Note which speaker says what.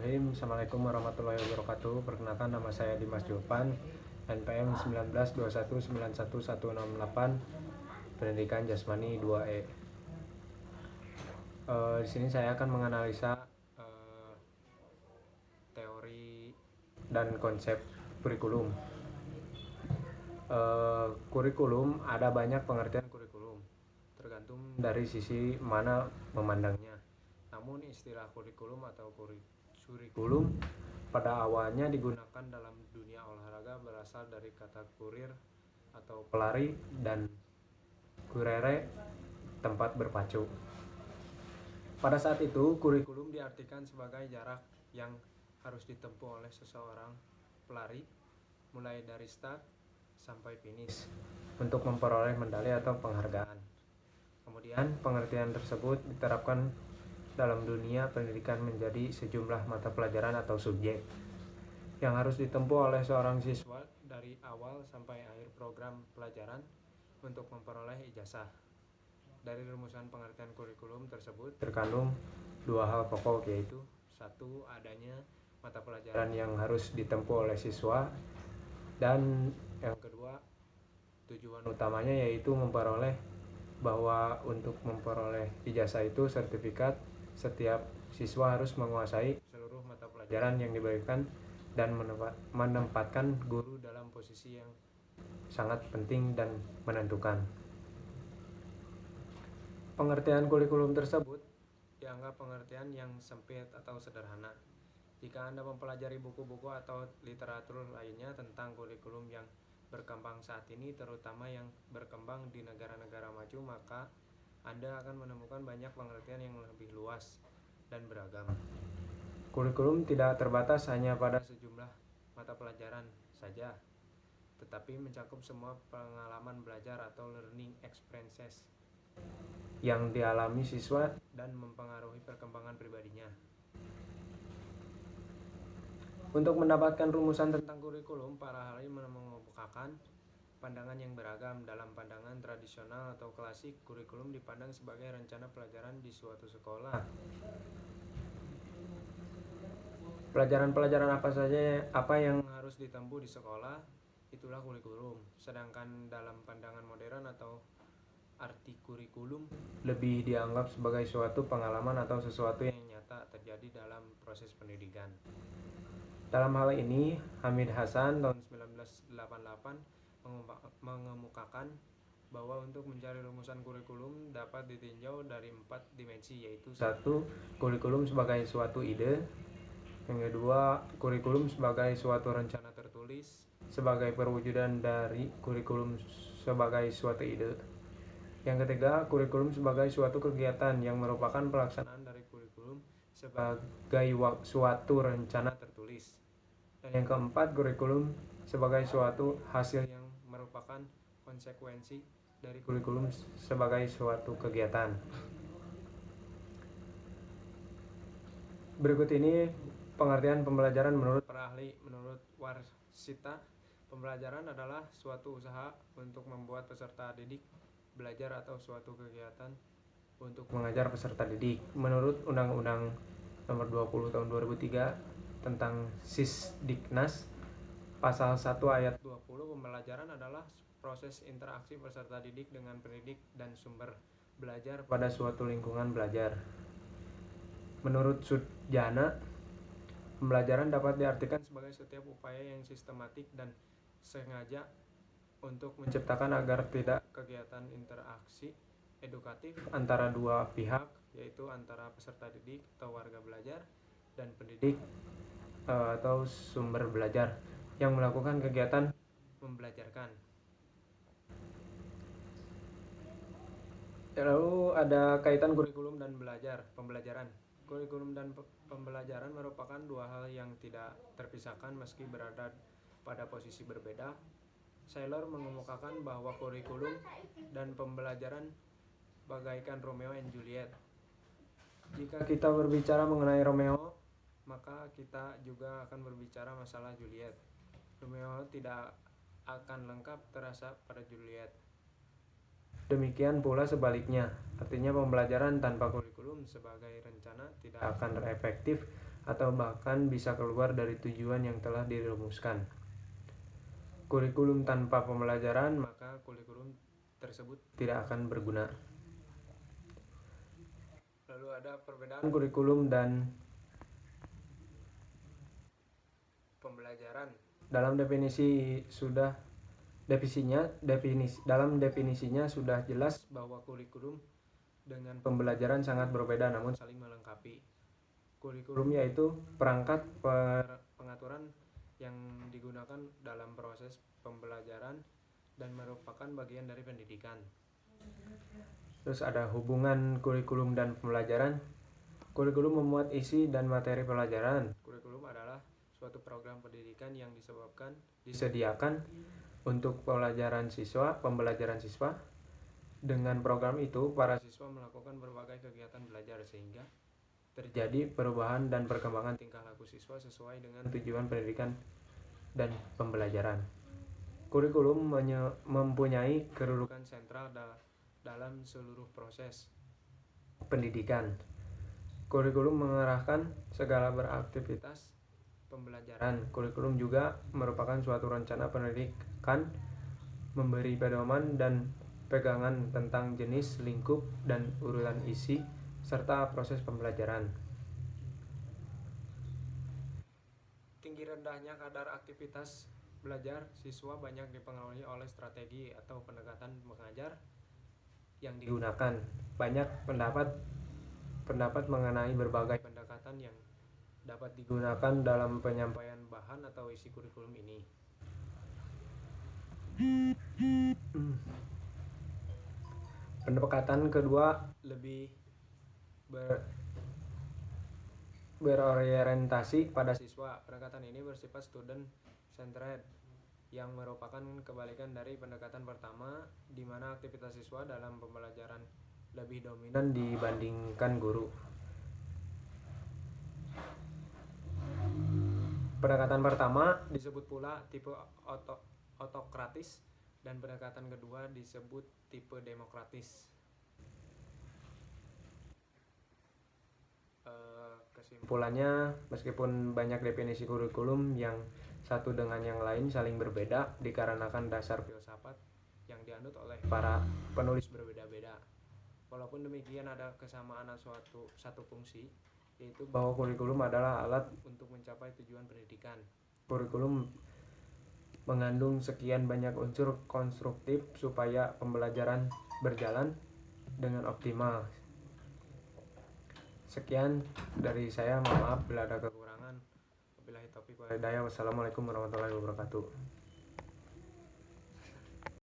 Speaker 1: Bismillahirrahmanirrahim. Assalamualaikum warahmatullahi wabarakatuh. Perkenalkan, nama saya Dimas Jopan, NPM 1921911168, Pendidikan Jasmani 2E. Di sini saya akan menganalisa teori dan konsep kurikulum. Kurikulum, ada banyak pengertian kurikulum, tergantung dari sisi mana memandangnya. Namun istilah kurikulum atau kurikulum pada awalnya digunakan dalam dunia olahraga berasal dari kata kurir atau pelari dan kurere, tempat berpacu. Pada saat itu, kurikulum diartikan sebagai jarak yang harus ditempuh oleh seseorang pelari mulai dari start sampai finish untuk memperoleh medali atau penghargaan. Kemudian pengertian tersebut diterapkan dalam dunia pendidikan menjadi sejumlah mata pelajaran atau subjek yang harus ditempuh oleh seorang siswa dari awal sampai akhir program pelajaran untuk memperoleh ijazah. Dari rumusan pengertian kurikulum tersebut terkandung dua hal pokok, yaitu satu, adanya mata pelajaran yang harus ditempuh oleh siswa, dan yang kedua, tujuan utamanya yaitu memperoleh bahwa untuk memperoleh ijazah itu sertifikat, setiap siswa harus menguasai seluruh mata pelajaran yang diberikan dan menempatkan guru dalam posisi yang sangat penting dan menentukan. Pengertian kurikulum tersebut dianggap pengertian yang sempit atau sederhana. Jika Anda mempelajari buku-buku atau literatur lainnya tentang kurikulum yang berkembang saat ini, terutama yang berkembang di negara-negara maju, maka Anda akan menemukan banyak pengertian yang lebih luas dan beragam. Kurikulum tidak terbatas hanya pada sejumlah mata pelajaran saja, tetapi mencakup semua pengalaman belajar atau learning experiences yang dialami siswa dan mempengaruhi perkembangan pribadinya. Untuk mendapatkan rumusan tentang kurikulum, para ahli mengemukakan pandangan yang beragam. Dalam pandangan tradisional atau klasik, kurikulum dipandang sebagai rencana pelajaran di suatu sekolah. Pelajaran-pelajaran apa yang harus ditempuh di sekolah, itulah kurikulum. Sedangkan dalam pandangan modern atau arti kurikulum lebih dianggap sebagai suatu pengalaman atau sesuatu yang nyata terjadi dalam proses pendidikan. Dalam hal ini, Hamid Hasan tahun 1988 mengemukakan bahwa untuk mencari rumusan kurikulum dapat ditinjau dari 4 dimensi, yaitu 1. Kurikulum sebagai suatu ide. Yang kedua, kurikulum sebagai suatu rencana tertulis sebagai perwujudan dari kurikulum sebagai suatu ide. Yang ketiga, kurikulum sebagai suatu kegiatan yang merupakan pelaksanaan dari kurikulum sebagai suatu rencana tertulis. Dan yang keempat, kurikulum sebagai suatu hasil yang merupakan konsekuensi dari kurikulum sebagai suatu kegiatan. Berikut ini pengertian pembelajaran menurut para ahli. Menurut Warsita, pembelajaran adalah suatu usaha untuk membuat peserta didik belajar atau suatu kegiatan untuk mengajar peserta didik. Menurut Undang-Undang Nomor 20 Tahun 2003 tentang Sisdiknas, Pasal 1 Ayat 20, pembelajaran adalah proses interaksi peserta didik dengan pendidik dan sumber belajar pada suatu lingkungan belajar. Menurut Sudjana, pembelajaran dapat diartikan sebagai setiap upaya yang sistematik dan sengaja untuk menciptakan agar tidak kegiatan interaksi edukatif antara dua pihak, yaitu antara peserta didik atau warga belajar dan pendidik atau sumber belajar yang melakukan kegiatan membelajarkan. Lalu ada kaitan kurikulum dan pembelajaran. Kurikulum dan pembelajaran merupakan dua hal yang tidak terpisahkan meski berada pada posisi berbeda. Saylor mengemukakan bahwa kurikulum dan pembelajaran bagaikan Romeo and Juliet. Jika kita berbicara mengenai Romeo, maka kita juga akan berbicara masalah Juliet. Romeo tidak akan lengkap terasa pada Juliet. Demikian pula sebaliknya, artinya pembelajaran tanpa kurikulum sebagai rencana tidak akan efektif atau bahkan bisa keluar dari tujuan yang telah dirumuskan. Kurikulum tanpa pembelajaran, maka kurikulum tersebut tidak akan berguna. Lalu ada perbedaan kurikulum dan pembelajaran. Dalam definisinya sudah jelas bahwa kurikulum dengan pembelajaran sangat berbeda namun saling melengkapi. Kurikulum yaitu perangkat pengaturan yang digunakan dalam proses pembelajaran dan merupakan bagian dari pendidikan. Terus ada hubungan kurikulum dan pembelajaran. Kurikulum memuat isi dan materi pelajaran. Kurikulum adalah suatu program pendidikan yang disediakan untuk pembelajaran siswa. Dengan program itu, para siswa melakukan berbagai kegiatan belajar sehingga terjadi perubahan dan perkembangan tingkah laku siswa sesuai dengan tujuan pendidikan dan pembelajaran. Kurikulum mempunyai kedudukan sentral dalam seluruh proses pendidikan. Kurikulum mengarahkan segala beraktivitas pembelajaran. Kurikulum juga merupakan suatu rencana pendidikan, memberi pedoman dan pegangan tentang jenis, lingkup, dan urutan isi serta proses pembelajaran. Tinggi rendahnya kadar aktivitas belajar siswa banyak dipengaruhi oleh strategi atau pendekatan mengajar yang digunakan. Banyak pendapat mengenai berbagai pendekatan yang dapat digunakan dalam penyampaian bahan atau isi kurikulum ini. Pendekatan kedua lebih berorientasi pada siswa. Pendekatan ini bersifat student centered yang merupakan kebalikan dari pendekatan pertama di mana aktivitas siswa dalam pembelajaran lebih dominan dibandingkan guru. Pendekatan pertama disebut pula tipe autokratis dan pendekatan kedua disebut tipe demokratis. Kesimpulannya, meskipun banyak definisi kurikulum yang satu dengan yang lain saling berbeda dikarenakan dasar filsafat yang dianut oleh para penulis berbeda-beda. Walaupun demikian ada kesamaan satu fungsi, yaitu bahwa kurikulum adalah alat untuk mencapai tujuan pendidikan. Kurikulum mengandung sekian banyak unsur konstruktif supaya pembelajaran berjalan dengan optimal. Sekian dari saya, mohon maaf bila ada kekurangan. Wabillahi taufiq wal hidayah. Wassalamualaikum warahmatullahi wabarakatuh.